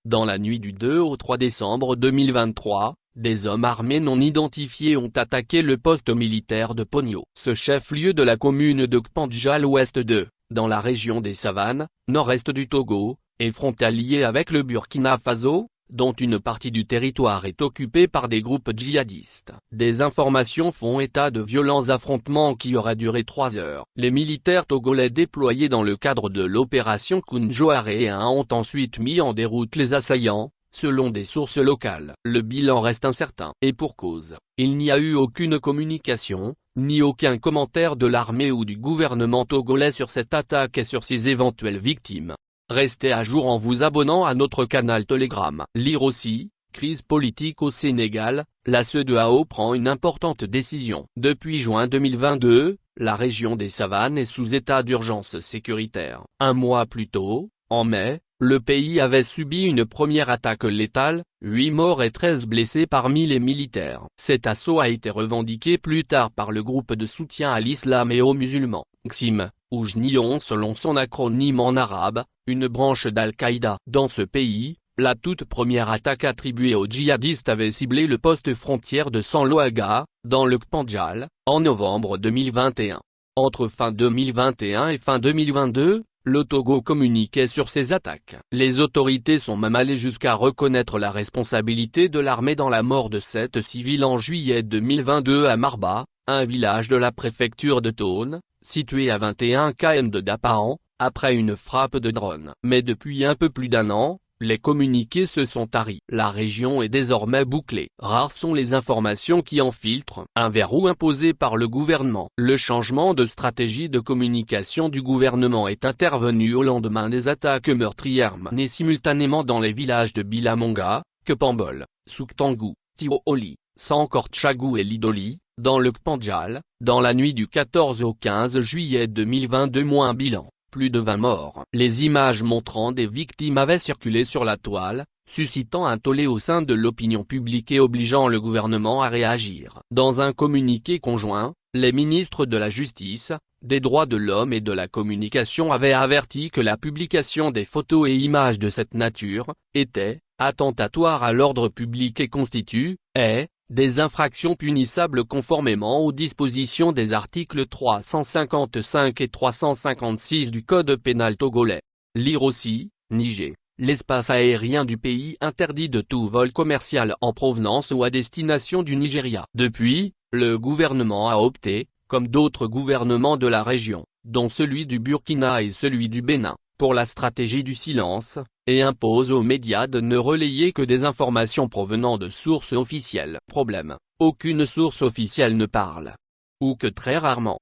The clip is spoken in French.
Dans la nuit du 2 au 3 décembre 2023, des hommes armés non identifiés ont attaqué le poste militaire de Pogno. Ce chef-lieu de la commune de Kpandja l'ouest dans la région des Savanes, nord-est du Togo, est frontalier avec le Burkina Faso, dont une partie du territoire est occupée par des groupes djihadistes. Des informations font état de violents affrontements qui auraient duré 3 heures. Les militaires togolais déployés dans le cadre de l'opération Kunjoare 1 ont ensuite mis en déroute les assaillants, selon des sources locales. Le bilan reste incertain. Et pour cause, il n'y a eu aucune communication, ni aucun commentaire de l'armée ou du gouvernement togolais sur cette attaque et sur ses éventuelles victimes. Restez à jour en vous abonnant à notre canal Telegram. Lire aussi, crise politique au Sénégal, la CEDEAO prend une importante décision. Depuis juin 2022, la région des Savanes est sous état d'urgence sécuritaire. Un mois plus tôt, en mai, le pays avait subi une première attaque létale, 8 morts et 13 blessés parmi les militaires. Cet assaut a été revendiqué plus tard par le groupe de soutien à l'islam et aux musulmans, XIM, ou JNION selon son acronyme en arabe, une branche d'Al-Qaïda. Dans ce pays, la toute première attaque attribuée aux djihadistes avait ciblé le poste frontière de Sanloaga, dans le Kpandjal, en novembre 2021. Entre fin 2021 et fin 2022, le Togo communiquait sur ces attaques. Les autorités sont même allées jusqu'à reconnaître la responsabilité de l'armée dans la mort de 7 civils en juillet 2022 à Marba, un village de la préfecture de Tone, situé à 21 km de Dapahan, après une frappe de drone. Mais depuis un peu plus d'un an, les communiqués se sont taris. La région est désormais bouclée. Rares sont les informations qui en filtrent. Un verrou imposé par le gouvernement. Le changement de stratégie de communication du gouvernement est intervenu au lendemain des attaques meurtrières menées simultanément dans les villages de Bilamonga, Kpambol, Souktangu, Tiwooli, Sankortchagou et Lidoli, dans le Kpandjal, dans la nuit du 14 au 15 juillet 2022. Bilan. Plus de 20 morts. Les images montrant des victimes avaient circulé sur la toile, suscitant un tollé au sein de l'opinion publique et obligeant le gouvernement à réagir. Dans un communiqué conjoint, les ministres de la Justice, des Droits de l'Homme et de la Communication avaient averti que la publication des photos et images de cette nature, était, attentatoire à l'ordre public et constitue, des infractions punissables conformément aux dispositions des articles 355 et 356 du Code pénal togolais. Lire aussi, Niger, l'espace aérien du pays interdit de tout vol commercial en provenance ou à destination du Nigeria. Depuis, le gouvernement a opté, comme d'autres gouvernements de la région, dont celui du Burkina et celui du Bénin, pour la stratégie du silence, et impose aux médias de ne relayer que des informations provenant de sources officielles. Problème, aucune source officielle ne parle. Ou que très rarement.